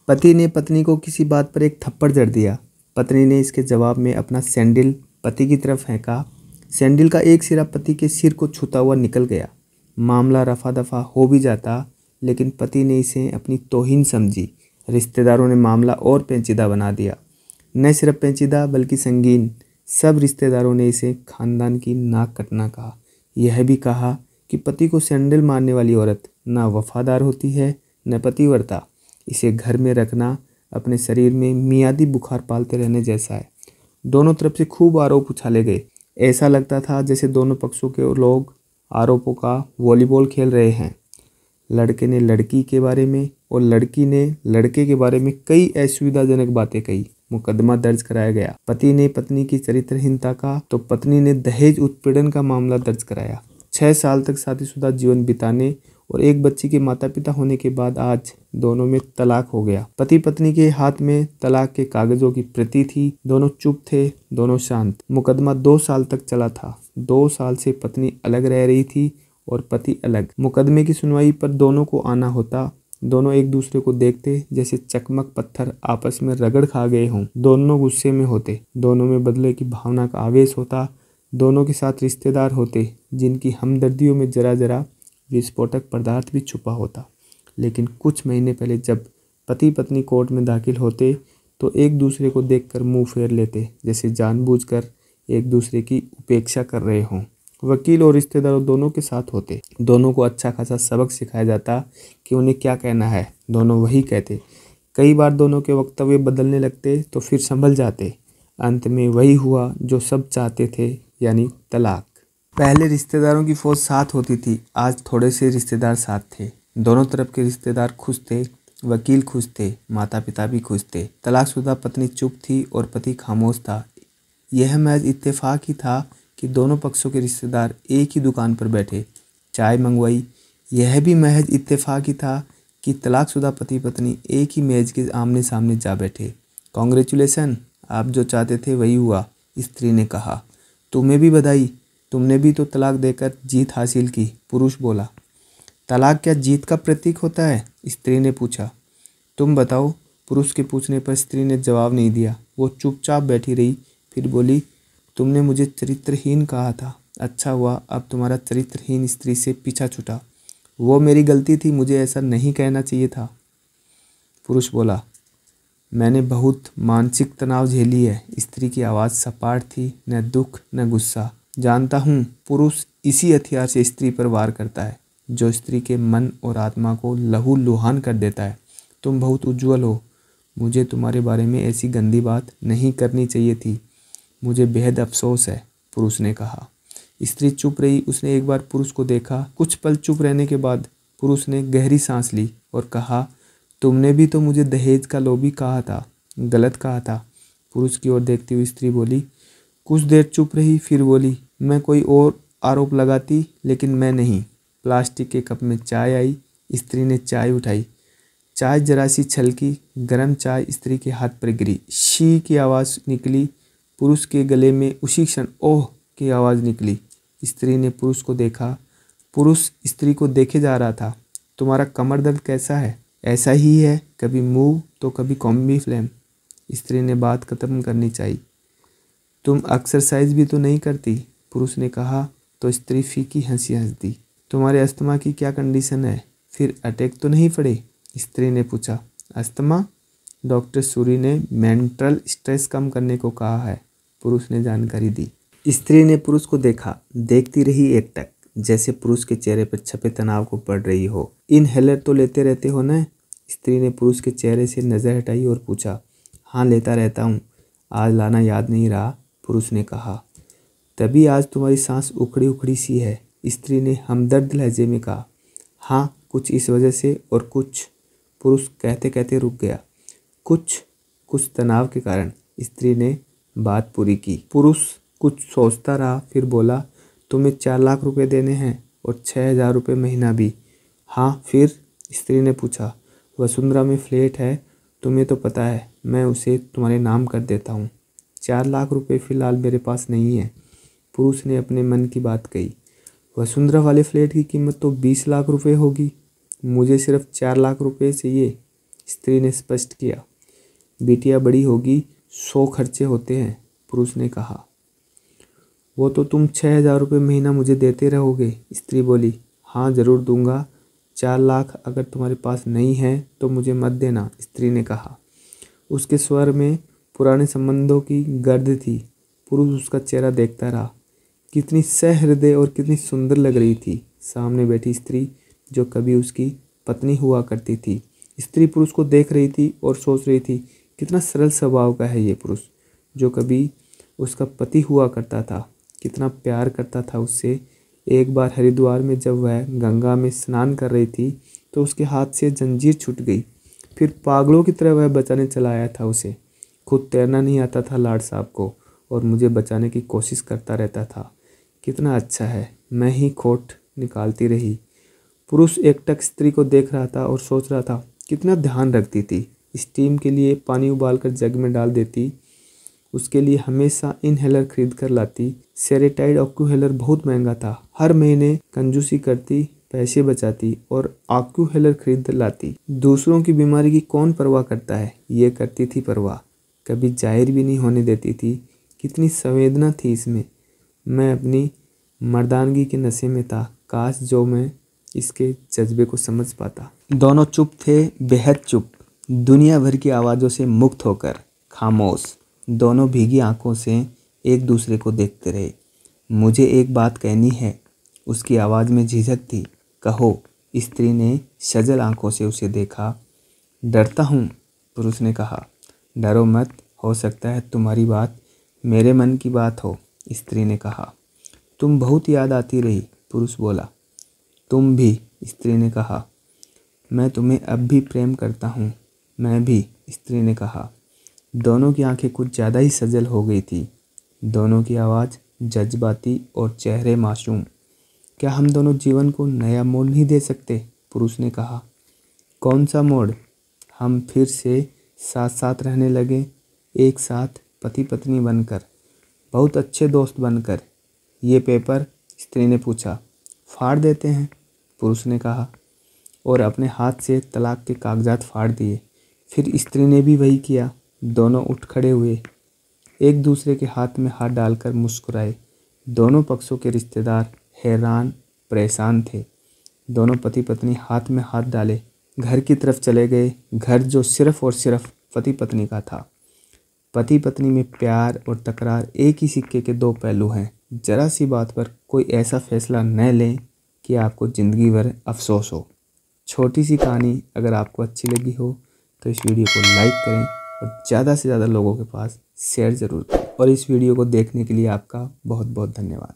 पति ने पत्नी को किसी बात पर एक थप्पड़ जड़ दिया। पत्नी ने इसके जवाब में अपना सैंडल पति की तरफ फेंका। सैंडल का एक सिरा पति के सिर को छूता हुआ निकल गया। मामला रफा दफा हो भी जाता, लेकिन पति ने इसे अपनी तौहीन समझी। रिश्तेदारों ने मामला और पेचीदा बना दिया। न सिर्फ पेचीदा बल्कि संगीन। सब रिश्तेदारों ने इसे खानदान की नाक कटना कहा। यह भी कहा कि पति को सैंडल मारने वाली औरत ना वफादार होती है न पतिव्रता। इसे घर में रखना अपने शरीर में मियादी बुखार पालते रहने जैसा है। दोनों तरफ से खूब आरोप उछाले गए। ऐसा लगता था जैसे दोनों पक्षों के लोग आरोपों का वॉलीबॉल खेल रहे हैं। लड़के ने लड़की के बारे में और लड़की ने लड़के के बारे में कई असुविधाजनक बातें कही। मुकदमा दर्ज कराया गया। पति ने पत्नी की चरित्रहीनता का तो पत्नी ने दहेज उत्पीड़न का मामला दर्ज कराया। 6 साल तक शादीशुदा जीवन बिताने और एक बच्ची के माता पिता होने के बाद आज दोनों में तलाक हो गया। पति पत्नी के हाथ में तलाक के कागजों की प्रति थी। दोनों चुप थे, दोनों शांत। मुकदमा 2 साल तक चला था। 2 साल से पत्नी अलग रह रही थी और पति अलग। मुकदमे की सुनवाई पर दोनों को आना होता। दोनों एक दूसरे को देखते जैसे चकमक पत्थर आपस में रगड़ खा गए हों। दोनों गुस्से में होते। दोनों में बदले की भावना का आवेश होता। दोनों के साथ रिश्तेदार होते जिनकी हमदर्दियों में जरा जरा विस्फोटक पदार्थ भी छुपा होता। लेकिन कुछ महीने पहले जब पति पत्नी कोर्ट में दाखिल होते तो एक दूसरे को देखकर मुंह फेर लेते, जैसे जानबूझकर एक दूसरे की उपेक्षा कर रहे हों। वकील और रिश्तेदारों दोनों के साथ होते। दोनों को अच्छा खासा सबक सिखाया जाता कि उन्हें क्या कहना है। दोनों वही कहते। कई बार दोनों के वक्तव्य बदलने लगते तो फिर संभल जाते। अंत में वही हुआ जो सब चाहते थे, यानी तलाक। पहले रिश्तेदारों की फौज साथ होती थी, आज थोड़े से रिश्तेदार साथ थे। दोनों तरफ के रिश्तेदार खुश थे। वकील खुश थे, माता पिता भी खुश थे। तलाकशुदा पत्नी चुप थी और पति खामोश था। यह महज इत्तेफाक ही था कि दोनों पक्षों के रिश्तेदार एक ही दुकान पर बैठे चाय मंगवाई। यह भी महज इत्तेफाक ही था कि तलाकशुदा पति पत्नी एक ही मेज के आमने सामने जा बैठे। कॉन्ग्रेचुलेसन, आप जो चाहते थे वही हुआ, स्त्री ने कहा। तुम्हें भी बधाई, तुमने भी तो तलाक देकर जीत हासिल की, पुरुष बोला। तलाक क्या जीत का प्रतीक होता है? स्त्री ने पूछा। तुम बताओ, पुरुष के पूछने पर स्त्री ने जवाब नहीं दिया। वो चुपचाप बैठी रही। फिर बोली, तुमने मुझे चरित्रहीन कहा था। अच्छा हुआ अब तुम्हारा चरित्रहीन स्त्री से पीछा छूटा। वो मेरी गलती थी, मुझे ऐसा नहीं कहना चाहिए था। पुरुष बोला, मैंने बहुत मानसिक तनाव झेली है। स्त्री की आवाज़ सपाट थी, न दुख न गुस्सा। जानता हूँ, पुरुष इसी हथियार से स्त्री पर वार करता है जो स्त्री के मन और आत्मा को लहू लुहान कर देता है। तुम बहुत उज्जवल हो। मुझे तुम्हारे बारे में ऐसी गंदी बात नहीं करनी चाहिए थी। मुझे बेहद अफसोस है, पुरुष ने कहा। स्त्री चुप रही। उसने एक बार पुरुष को देखा। कुछ पल चुप रहने के बाद पुरुष ने गहरी सांस ली और कहा, तुमने भी तो मुझे दहेज का लोभी कहा था, गलत कहा था। पुरुष की ओर देखती हुई स्त्री बोली। कुछ देर चुप रही, फिर बोली, मैं कोई और आरोप लगाती, लेकिन मैं नहीं। प्लास्टिक के कप में चाय आई। स्त्री ने चाय उठाई। चाय जरा सी छलकी। गर्म चाय स्त्री के हाथ पर गिरी। शी की आवाज़ निकली। पुरुष के गले में उसी क्षण ओह की आवाज़ निकली। स्त्री ने पुरुष को देखा। पुरुष स्त्री को देखे जा रहा था। तुम्हारा कमर दर्द कैसा है? ऐसा ही है, कभी मूव तो कभी कॉम्बी फ्लेम। स्त्री ने बात खत्म करनी चाहिए। तुम एक्सरसाइज भी तो नहीं करती, पुरुष ने कहा तो स्त्री फीकी हंसी हंस दी। तुम्हारे अस्थमा की क्या कंडीशन है? फिर अटैक तो नहीं पड़े? स्त्री ने पूछा। अस्थमा? डॉक्टर सूरी ने मेंटल स्ट्रेस कम करने को कहा है, पुरुष ने जानकारी दी। स्त्री ने पुरुष को देखा। देखती रही एकटक, जैसे पुरुष के चेहरे पर छपे तनाव को पढ़ रही हो। इनहेलर तो लेते रहते हो ना? स्त्री ने पुरुष के चेहरे से नज़र हटाई और पूछा। हाँ, लेता रहता हूँ। आज लाना याद नहीं रहा, पुरुष ने कहा। तभी आज तुम्हारी सांस उखड़ी उखड़ी सी है, स्त्री ने हमदर्द लहजे में कहा। हाँ, कुछ इस वजह से और कुछ, पुरुष कहते कहते रुक गया। कुछ तनाव के कारण, स्त्री ने बात पूरी की। पुरुष कुछ सोचता रहा, फिर बोला, तुम्हें 4 लाख रुपए देने हैं और 6,000 रुपये महीना भी। हाँ, फिर? स्त्री ने पूछा। वसुंधरा में फ्लैट है, तुम्हें तो पता है, मैं उसे तुम्हारे नाम कर देता हूँ। 4 लाख रुपए फ़िलहाल मेरे पास नहीं है, पुरुष ने अपने मन की बात कही। वसुंधरा वाले फ्लैट की कीमत तो 20 लाख रुपए होगी। मुझे सिर्फ 4 लाख रुपए चाहिए। स्त्री ने स्पष्ट किया। बिटिया बड़ी होगी, 100 खर्चे होते हैं, पुरुष ने कहा। वो तो तुम 6,000 रुपये महीना मुझे देते रहोगे, स्त्री बोली। हाँ ज़रूर दूंगा, 4 लाख अगर तुम्हारे पास नहीं है तो मुझे मत देना, स्त्री ने कहा। उसके स्वर में पुराने संबंधों की गर्द थी। पुरुष उसका चेहरा देखता रहा। कितनी सहृदय और कितनी सुंदर लग रही थी सामने बैठी स्त्री, जो कभी उसकी पत्नी हुआ करती थी। स्त्री पुरुष को देख रही थी और सोच रही थी, कितना सरल स्वभाव का है ये पुरुष, जो कभी उसका पति हुआ करता था। कितना प्यार करता था उससे। एक बार हरिद्वार में जब वह गंगा में स्नान कर रही थी तो उसके हाथ से जंजीर छूट गई। फिर पागलों की तरह वह बचाने चला आया था उसे। खुद तैरना नहीं आता था लाड साहब को, और मुझे बचाने की कोशिश करता रहता था। कितना अच्छा है, मैं ही खोट निकालती रही। पुरुष एकटक स्त्री को देख रहा था और सोच रहा था, कितना ध्यान रखती थी। स्टीम के लिए पानी उबालकर जग में डाल देती, उसके लिए हमेशा इनहेलर खरीद कर लाती। सेरेटाइड ऑक्यूहेलर बहुत महंगा था। हर महीने कंजूसी करती, पैसे बचाती और ऑक्यूहेलर खरीद लाती। दूसरों की बीमारी की कौन परवाह करता है, ये करती थी परवाह। कभी जाहिर भी नहीं होने देती थी। कितनी संवेदना थी इसमें। मैं अपनी मर्दानगी के नशे में था। काश जो मैं इसके जज्बे को समझ पाता। दोनों चुप थे, बेहद चुप, दुनिया भर की आवाज़ों से मुक्त होकर खामोश। दोनों भीगी आंखों से एक दूसरे को देखते रहे। मुझे एक बात कहनी है, उसकी आवाज़ में झिझक थी। कहो, स्त्री ने सजल आंखों से उसे देखा। डरता हूँ, पुरुष ने कहा। डरो मत, हो सकता है तुम्हारी बात मेरे मन की बात हो, स्त्री ने कहा। तुम बहुत याद आती रही, पुरुष बोला। तुम भी, स्त्री ने कहा। मैं तुम्हें अब भी प्रेम करता हूँ। मैं भी, स्त्री ने कहा। दोनों की आंखें कुछ ज़्यादा ही सजल हो गई थी। दोनों की आवाज़ जज्बाती और चेहरे मासूम। क्या हम दोनों जीवन को नया मोड़ नहीं दे सकते, पुरुष ने कहा। कौन सा मोड़? हम फिर से साथ साथ रहने लगे, एक साथ पति पत्नी बनकर, बहुत अच्छे दोस्त बनकर। ये पेपर, स्त्री ने पूछा। फाड़ देते हैं, पुरुष ने कहा, और अपने हाथ से तलाक के कागजात फाड़ दिए। फिर स्त्री ने भी वही किया। दोनों उठ खड़े हुए, एक दूसरे के हाथ में हाथ डालकर मुस्कुराए। दोनों पक्षों के रिश्तेदार हैरान परेशान थे। दोनों पति पत्नी हाथ में हाथ डाले घर की तरफ चले गए। घर जो सिर्फ और सिर्फ पति पत्नी का था। पति पत्नी में प्यार और तकरार एक ही सिक्के के दो पहलू हैं। जरा सी बात पर कोई ऐसा फैसला न लें कि आपको ज़िंदगी भर अफसोस हो। छोटी सी कहानी अगर आपको अच्छी लगी हो तो इस वीडियो को लाइक करें और ज़्यादा से ज़्यादा लोगों के पास शेयर ज़रूर करें। और इस वीडियो को देखने के लिए आपका बहुत बहुत धन्यवाद।